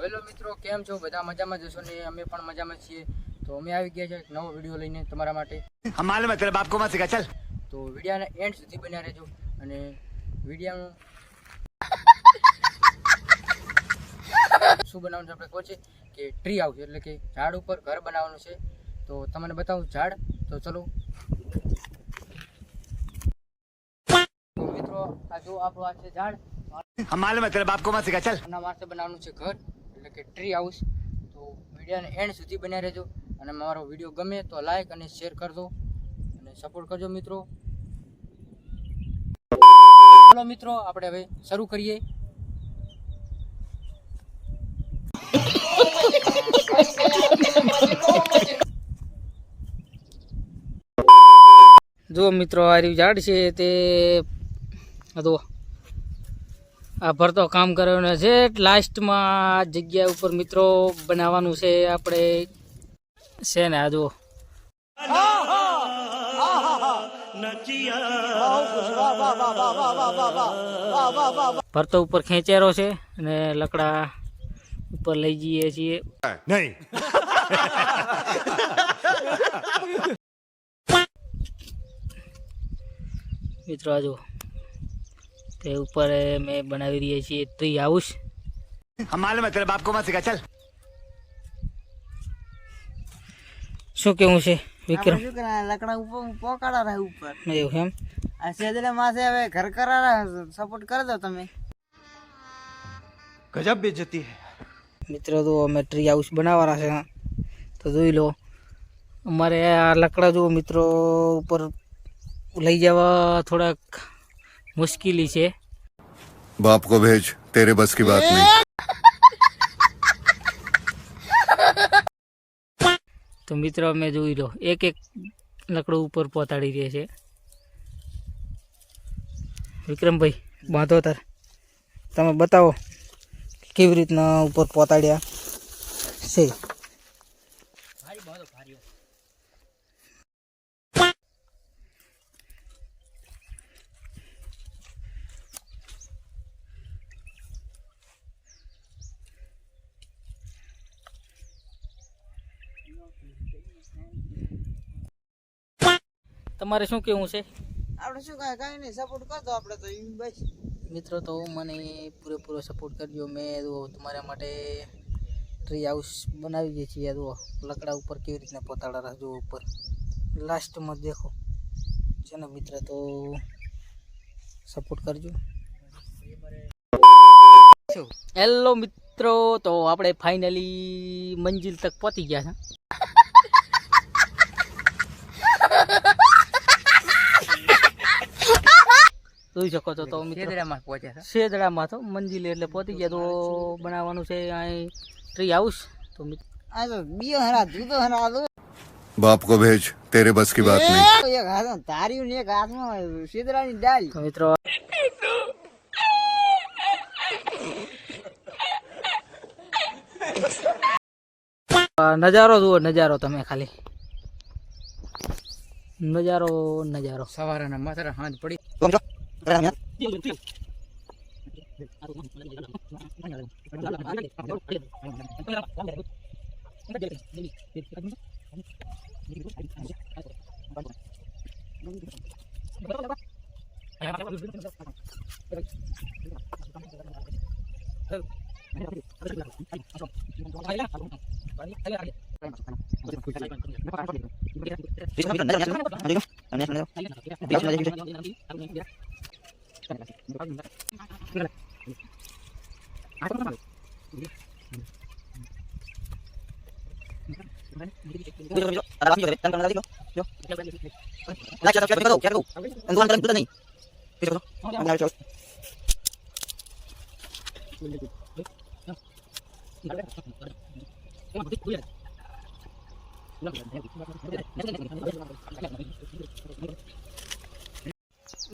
Hello મિત્રો, કેમ છો? બધા મજામાં જશો ને? અમે પણ મજામાં છીએ. તો અમે આવી ગયા છે એક નવો વિડીયો લઈને તમારા માટે. માલુમ હે તેરે બાપ કો મત સિખા ચલ. તો વિડીયોના એન્ડ સુધી બન્યા રહેજો. અને વિડીયોનું શું બનાવવાનું છે આપણે ખબર છે કે ટ્રી હાઉસ એટલે કે ઝાડ ઉપર ઘર બનાવવાનું છે. તો તમને બતાવું ઝાડ. તો ચલો. તો મિત્રો આ જો આપણું આ છે ઝાડ. માલુમ હે તેરે બાપ કો મત સિખા ચલ. આના માટે બનાવવાનું છે ઘર એટલે કે ટ્રી હાઉસ. તો વિડીયોને એન્ડ સુધી બન્યા રહેજો. અને મારો વિડીયો ગમે તો લાઈક અને શેર કરજો અને સપોર્ટ કરજો મિત્રો. ચાલો મિત્રો, આપણે હવે શરૂ કરીએ. જો મિત્રો, આ રહ્યું ઝાડ છે તે જો આ ભરતો કામ કરવાનો છે. લાસ્ટમાં જગ્યા ઉપર મિત્રો બનાવવાનું છે આપણે છે ને. આ જુઓ ભરતો ઉપર ખેંચેરો છે અને લકડા ઉપર લઈ જઈએ છીએ. નહીં મિત્રો આ જુઓ તે ઉપર મેં બનાવી રહ્યા છીએ ટ્રી હાઉસ. માલુમ હે તેરે બાપ કો મત સિખા ચલ. શું કેવું છે વિક્રમ? શું કરા લકડા ઉપર પોકાડા રહે ઉપર એવું એમ? આ સેદડે માથે હવે ઘર કરારા સપોર્ટ કરી દો તમે. ગજબ બેઇज्जती હે. મિત્રો તો અમે ટ્રી હાઉસ બનાવવાના છે. તો જોઈ લો, અમારે આ લકડા જો મિત્રો ઉપર લઈ જવા થોડાક મુશ્કેલી છે. बाप को भेज, तेरे बस की बात नहीं. તો મિત્રો અમે જોઈ લો એક એક લકડું ઉપર પહોંચાડી રહ્યા છે. વિક્રમભાઈ બાંધો તાર, તમે બતાવો કેવી રીતના ઉપર પહોંચાડ્યા છે. તમારે શું કેવું છે આપણે શું કઈ નહીં સપોર્ટ કરી દો આપણે તો એમ બસ. મિત્રો? તો મને પૂરેપૂરો સપોર્ટ કરજો. મેં તમારા માટે ટ્રી હાઉસ બનાવી દઈએ છીએ. જુઓ લકડા ઉપર કેવી રીતના પોતાડા રાખજો ઉપર લાસ્ટમાં દેખો છે ને મિત્ર. તો સપોર્ટ કરજો. હેલો મિત્રો, તો આપણે ફાઇનલી મંજિલ તક પહોંચી ગયા છે. જોઈ શકો છો તો શેદડામાં પહોંચ્યા. શેદડામાં તો મંજિલ એટલે પહોંચી ગયા. તો બનાવવાનું છે અહીં ટ્રી હાઉસ. તો આ તો બીજો હરા જુદો હરા દો. बाप को भेज, तेरे बस की बात नहीं. એક હાથ તાર્યું ને એક હાથમાં શીદડાની ડાળ. તો મિત્રો નજારો જુઓ, નજારો તમે ખાલી નજારો નજારો. સવારના માત્ર હાથ પડી.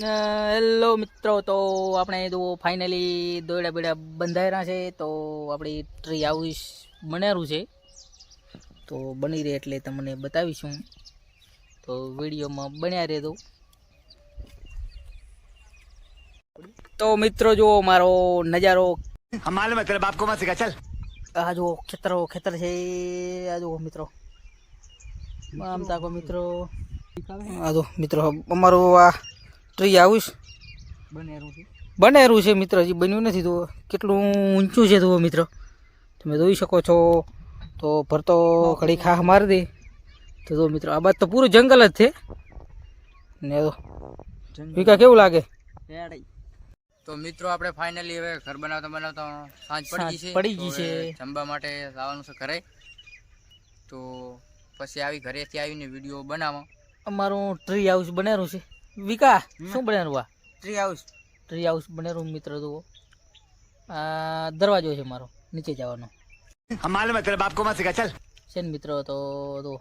હેલો મિત્રો, તો આપણે તો ફાઇનલી દોયડા બેડા બંધાયેલા છે. તો આપણી ટ્રી હાઉસ બનેલું છે. તો બની રહે એટલે તમને બતાવીશું. તો વિડીયોમાં બન્યા રહેજો. तो मित्रों जो मारो नजारो हम मालूम है तेरे बाप को मत सिखा चल। આ જો ખેતર છે, આ જો મિત્રો, આમ તાકો મિત્રો, આ જો મિત્રો અમારું આ ટ્રી હાઉસ બનેરું છે મિત્રો, હજી બન્યું નથી. તો કેટલું ઊંચું છે તો મિત્રો તમે જોઈ શકો છો. તો ભરતો ઘડી ખા મારી દે તો મિત્રો આ બાદ તો પૂરું જંગલ જ છે ને. વિકા કેવું લાગે? તો મિત્રો આપણે ફાઇનલી હવે ઘર બનાવતા સાંજ પડી ગઈ છે. જમવા માટે આવવાનું છે ઘરે. તો પછી આવી ઘરેથી આવીને વિડીયો બનાવો. અમારું ટ્રી હાઉસ બનેરું છે. વિકા શું બનેરું? આ ટ્રી હાઉસ બનેરું મિત્રો. જુઓ આ દરવાજો છે મારો નીચે જવાનો हम मालूम है तेरे बाप को मत सिखा चल. છે ને મિત્રો. તો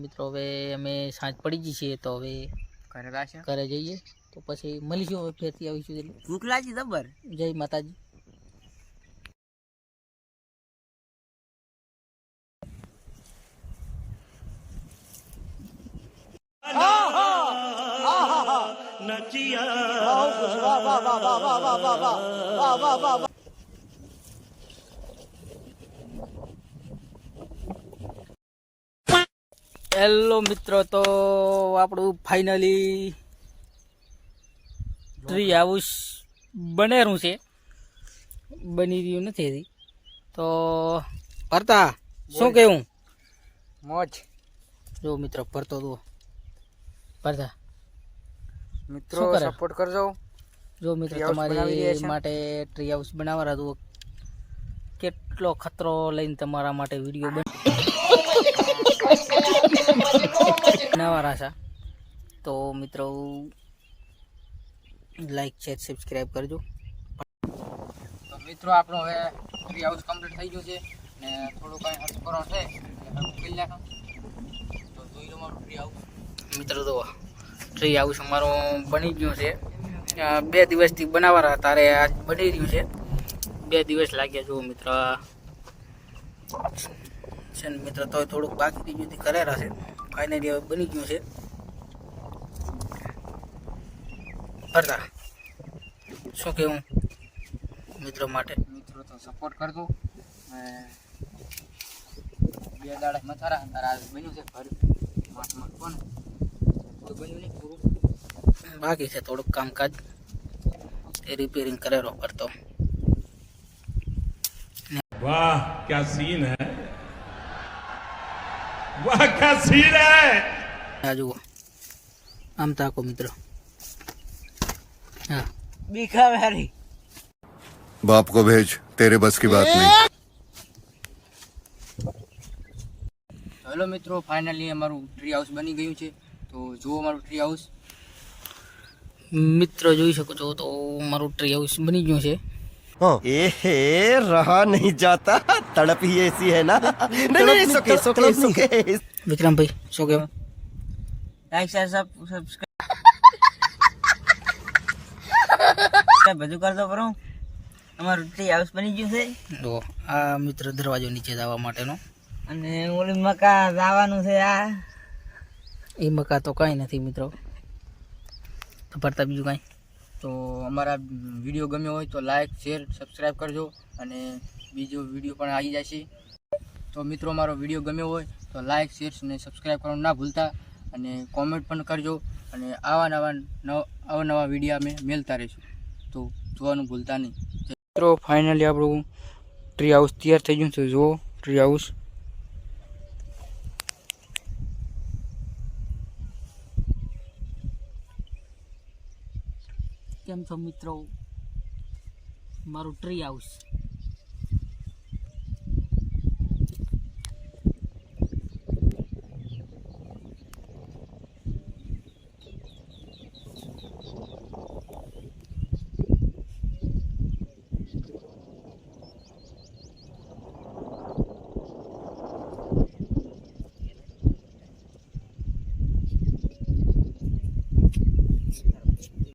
મિત્રો હવે અમે સાંજ પડી ગઈ છીએ તો હવે ઘરે રાશે. ઘરે જઈએ તો પછી મળીશું. હવે ફેરથી આવીશું. એટલે ભૂખ લાગી જબર. જય માતાજી. હેલો મિત્રો, તો આપણું ફાઇનલી ટ્રી હાઉસ બનેરું છે, બની રહ્યું નથી હજી. તો ભરતા શું કેવું? મોજ જો મિત્રો ભરતો જુઓ. ભરતા મિત્રો શું કરે? સપોર્ટ કરજો. જો મિત્રો Tree house બનાવી રહ્યા તમારી છે. માટે ટ્રી હાઉસ બનાવવા જુઓ કેટલો ખતરો લઈને તમારા માટે વિડીયો બનાવવા છે. તો મિત્રો લાઈક શેર સબસ્ક્રાઈબ કરજો. તો મિત્રો આપણો હવે ટ્રી હાઉસ કમ્પ્લીટ થઈ ગયું છે ને થોડું કાંઈ હરકરો છે એટલે હરકું કરી નાખો. તો જોઈ લો મારું ટ્રી હાઉસ. મિત્રો તો ટ્રી હાઉસ અમારું બની ગયું છે. 2 દિવસથી બનાવવા તારે આજ બની રહ્યું છે. 2 દિવસ લાગ્યા. જો મિત્ર છે ને મિત્ર, તો થોડુંક બાકી થઈ ગયું કરેલા છે. ફાઇનલી હવે બની ગયું છે. ભરતા શું કેવું મિત્રો માટે? મિત્રો તો સપોર્ટ કરજો. અને 2 દાડા મથારા તારા આજ બન્યું છે ઘર માથમાં કોણ તો બન્યું નહીં પૂરું. બાકી છે થોડુંક કામકાજ, એ રિપેરિંગ કરેલો કરતો. वाह क्या सीन है, वाह क्या सीन है. આ જુઓ આમ તાકો મિત્રો. હા બીખા મારી. बाप को भेज, तेरे बस की बात नहीं. હેલો મિત્રો, ફાઇનલી અમારું ટ્રી હાઉસ બની ગયું છે. તો જુઓ મારું ટ્રી હાઉસ. મિત્રો જોઈ શકો છો તો મારું ટ્રી હાઉસ બની ગયું છે. एहे रहा नहीं जाता, तड़प ही ऐसी है ना. नहीं सुके વિક્રમભાઈ શું કહેવું? લાઈક શેર સબસ્ક્રાઇબ બધું કરતો કરો. અમારું ટ્રી હાઉસ બની ગયું છે જો આ મિત્ર દરવાજો નીચે જવા માટેનો. અને ઓલી મકા જવાનું છે. આ એ મકા તો કાંઈ નથી મિત્રો. તો ભરતા બીજું કાંઈ? તો અમારા વિડીયો ગમ્યો હોય તો લાઈક શેર સબસ્ક્રાઈબ કરજો અને બીજો વિડીયો પણ આવી જશે. તો મિત્રો મારો વિડીયો ગમ્યો હોય તો લાઈક શેર અને સબસ્ક્રાઈબ કરવાનું ના ભૂલતા અને કોમેન્ટ પણ કરજો. અને આવા નવા વિડીયો અમે મેળતા રહીશું, તો જોવાનું ભૂલતા નહીં. મિત્રો ફાઇનલી આપણું ટ્રી હાઉસ તૈયાર થઈ ગયું છે. જુઓ ટ્રી હાઉસ. કેમ છો મિત્રો? મારું ટ્રી હાઉસ